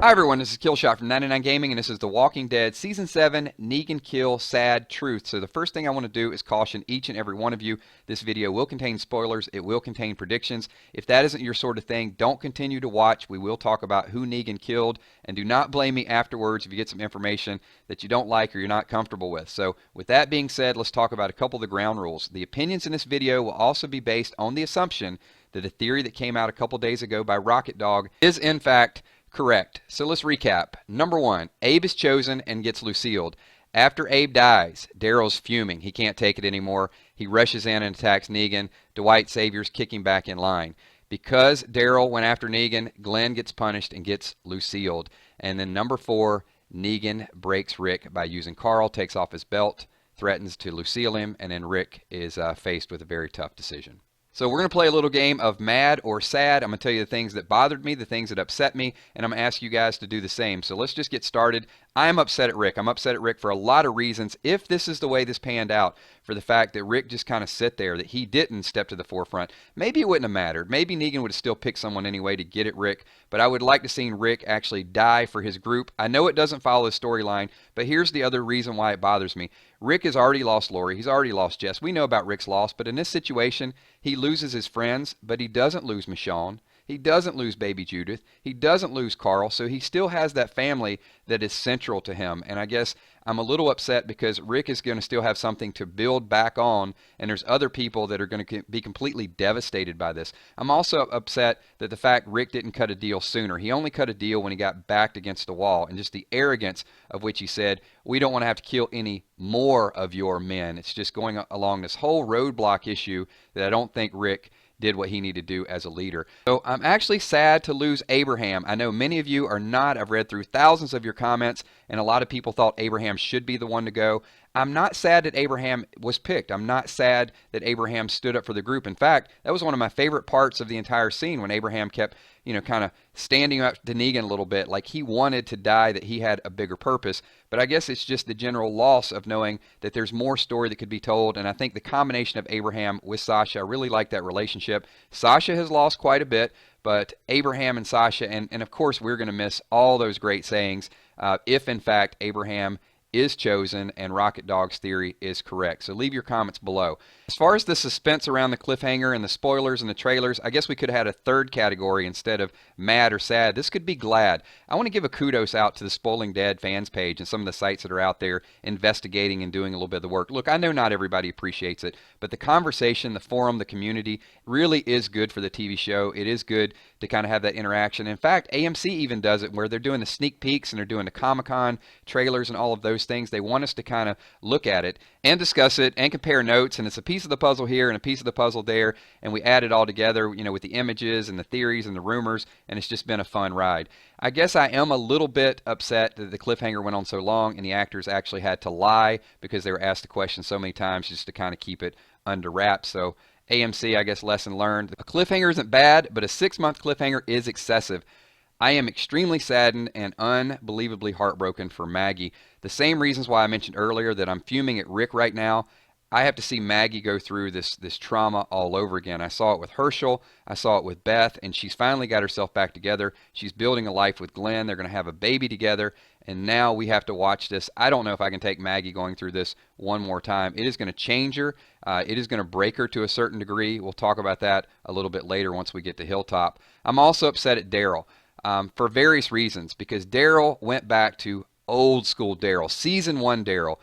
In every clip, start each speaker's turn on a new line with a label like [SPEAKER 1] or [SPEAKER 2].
[SPEAKER 1] Hi everyone, this is Killshot from 99 Gaming, and this is The Walking Dead Season 7, Negan Kill Sad Truth. So the first thing I want to do is caution each and every one of you. This video will contain spoilers, it will contain predictions. If that isn't your sort of thing, don't continue to watch. We will talk about who Negan killed, and do not blame me afterwards if you get some information that you don't like or you're not comfortable with. So with that being said, let's talk about a couple of the ground rules. The opinions in this video will also be based on the assumption that a theory that came out a couple days ago by Rocket Dog is in fact correct. So let's recap. Number one, Abe is chosen and gets Lucille'd. After Abe dies, Daryl's fuming. He can't take it anymore. He rushes in and attacks Negan. Dwight Savior's kicking back in line. Because Daryl went after Negan, Glenn gets punished and gets Lucille'd. And then number four, Negan breaks Rick by using Carl, takes off his belt, threatens to Lucille him, and then Rick is faced with a very tough decision. So we're going to play a little game of mad or sad. I'm going to tell you the things that bothered me, the things that upset me, and I'm going to ask you guys to do the same. So let's just get started. I'm upset at Rick. I'm upset at Rick for a lot of reasons. If this is the way this panned out, for the fact that Rick just kind of sit there, that he didn't step to the forefront, maybe it wouldn't have mattered. Maybe Negan would have still picked someone anyway to get at Rick, but I would like to see Rick actually die for his group. I know it doesn't follow the storyline, but here's the other reason why it bothers me. Rick has already lost Lori. He's already lost Jess. We know about Rick's loss, but in this situation, he loses his friends, but he doesn't lose Michonne. He doesn't lose baby Judith. He doesn't lose Carl, so he still has that family that is central to him. And I guess I'm a little upset because Rick is going to still have something to build back on, and there's other people that are going to be completely devastated by this. I'm also upset that the fact Rick didn't cut a deal sooner. He only cut a deal when he got backed against the wall, and just the arrogance of which he said, we don't want to have to kill any more of your men. It's just going along this whole roadblock issue that I don't think Rick did what he needed to do as a leader. So I'm actually sad to lose Abraham. I know many of you are not. I've read through thousands of your comments, and a lot of people thought Abraham should be the one to go. I'm not sad that Abraham was picked. I'm not sad that Abraham stood up for the group. In fact, that was one of my favorite parts of the entire scene, when Abraham kept, kind of standing up to Negan a little bit, like he wanted to die, that he had a bigger purpose. But I guess it's just the general loss of knowing that there's more story that could be told. And I think the combination of Abraham with Sasha, I really like that relationship. Sasha has lost quite a bit, but Abraham and Sasha, and of course we're going to miss all those great sayings if in fact Abraham is chosen and Rocket Dog's theory is correct. So leave your comments below. As far as the suspense around the cliffhanger and the spoilers and the trailers, I guess we could have had a third category instead of mad or sad. This could be glad. I want to give a kudos out to the Spoiling Dead fans page and some of the sites that are out there investigating and doing a little bit of the work. Look, I know not everybody appreciates it, but the conversation, the forum, the community really is good for the TV show. It is good to kind of have that interaction. In fact, AMC even does it where they're doing the sneak peeks and they're doing the Comic-Con trailers and all of those things. They want us to kind of look at it and discuss it and compare notes, and it's a piece of the puzzle here and a piece of the puzzle there, and we add it all together, with the images and the theories and the rumors, and it's just been a fun ride. I guess I am a little bit upset that the cliffhanger went on so long and the actors actually had to lie because they were asked the question so many times just to kind of keep it under wraps. So AMC, I guess, lesson learned. A cliffhanger isn't bad, but a 6-month cliffhanger is excessive. I am extremely saddened and unbelievably heartbroken for Maggie. The same reasons why I mentioned earlier that I'm fuming at Rick right now. I have to see Maggie go through this trauma all over again. I saw it with Herschel. I saw it with Beth, and she's finally got herself back together. She's building a life with Glenn. They're going to have a baby together, and now we have to watch this. I don't know if I can take Maggie going through this one more time. It is going to change her. It is going to break her to a certain degree. We'll talk about that a little bit later once we get to Hilltop. I'm also upset at Daryl for various reasons, because Daryl went back to old school Daryl, season 1 Daryl.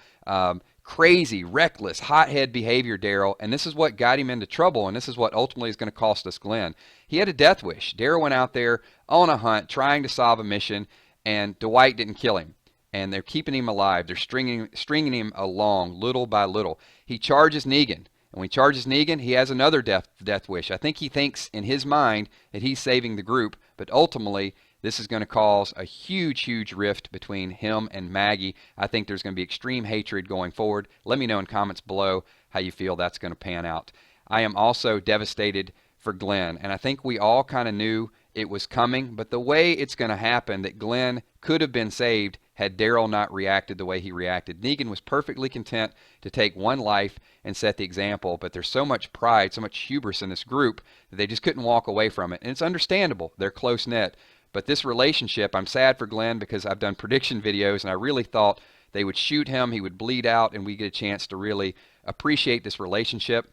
[SPEAKER 1] Crazy, reckless, hothead behavior Daryl, and this is what got him into trouble, and this is what ultimately is going to cost us Glenn. He had a death wish. Daryl went out there on a hunt trying to solve a mission, and Dwight didn't kill him, and they're keeping him alive. They're stringing him along little by little. He charges Negan, and when he charges Negan, he has another death wish. I think he thinks in his mind that he's saving the group, but ultimately this is going to cause a huge rift between him and Maggie. I think there's going to be extreme hatred going forward. Let me know in comments below how you feel that's going to pan out. I am also devastated for Glenn, and I think we all kind of knew it was coming, but the way it's going to happen, that Glenn could have been saved had Daryl not reacted the way he reacted. Negan was perfectly content to take one life and set the example, but there's so much pride, so much hubris in this group that they just couldn't walk away from it, and it's understandable. They're close-knit. But this relationship, I'm sad for Glenn because I've done prediction videos and I really thought they would shoot him, he would bleed out, and we get a chance to really appreciate this relationship.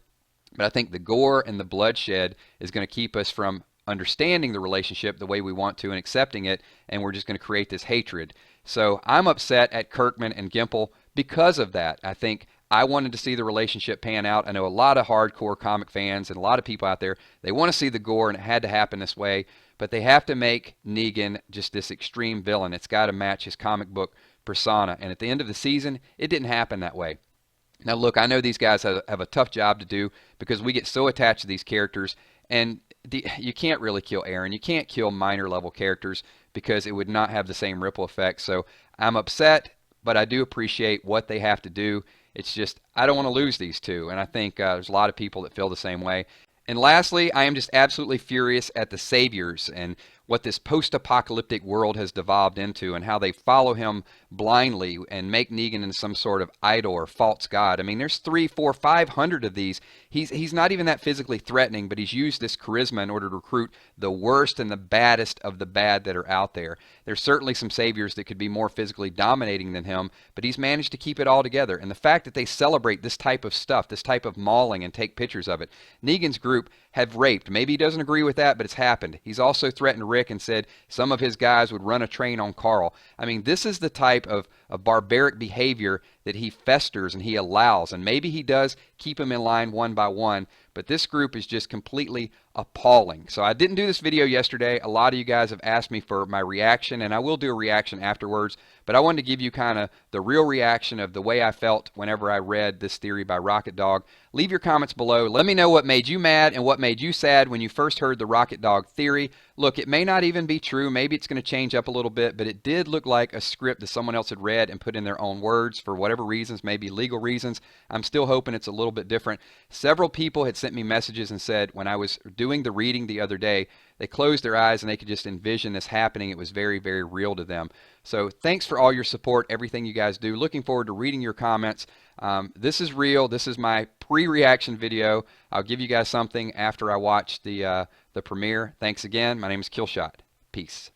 [SPEAKER 1] But I think the gore and the bloodshed is going to keep us from understanding the relationship the way we want to and accepting it, and we're just going to create this hatred. So I'm upset at Kirkman and Gimple because of that. I think I wanted to see the relationship pan out. I know a lot of hardcore comic fans and a lot of people out there, they want to see the gore, and it had to happen this way. But they have to make Negan just this extreme villain. It's got to match his comic book persona. And at the end of the season, it didn't happen that way. Now, look, I know these guys have a tough job to do because we get so attached to these characters. And you can't really kill Aaron. You can't kill minor level characters because it would not have the same ripple effect. So I'm upset, but I do appreciate what they have to do. It's just, I don't want to lose these two. And I think there's a lot of people that feel the same way. And lastly, I am just absolutely furious at the Saviors and what this post-apocalyptic world has devolved into and how they follow him blindly and make Negan into some sort of idol or false god. I mean, there's 300, 400, 500 of these. He's not even that physically threatening, but he's used this charisma in order to recruit the worst and the baddest of the bad that are out there. There's certainly some Saviors that could be more physically dominating than him, but he's managed to keep it all together. And the fact that they celebrate this type of stuff, this type of mauling, and take pictures of it. Negan's group have raped. Maybe he doesn't agree with that, but it's happened. He's also threatened Rick and said some of his guys would run a train on Carl. I mean, this is the type of barbaric behavior that he festers and he allows. And maybe he does keep them in line one by one, but this group is just completely appalling. So I didn't do this video yesterday. A lot of you guys have asked me for my reaction, and I will do a reaction afterwards, but I wanted to give you kind of the real reaction of the way I felt whenever I read this theory by Rocket Dog. Leave your comments below. Let me know what made you mad and what made you sad when you first heard the Rocket Dog theory. Look, it may not even be true. Maybe it's going to change up a little bit, but it did look like a script that someone else had read and put in their own words for whatever reasons, maybe legal reasons. I'm still hoping it's a little bit different. Several people had sent me messages and said when I was doing the reading the other day, they closed their eyes and they could just envision this happening. It was very, very real to them. So thanks for all your support, everything you guys do. Looking forward to reading your comments. This is real. This is my pre-reaction video. I'll give you guys something after I watch the premiere. Thanks again. My name is Killshot. Peace.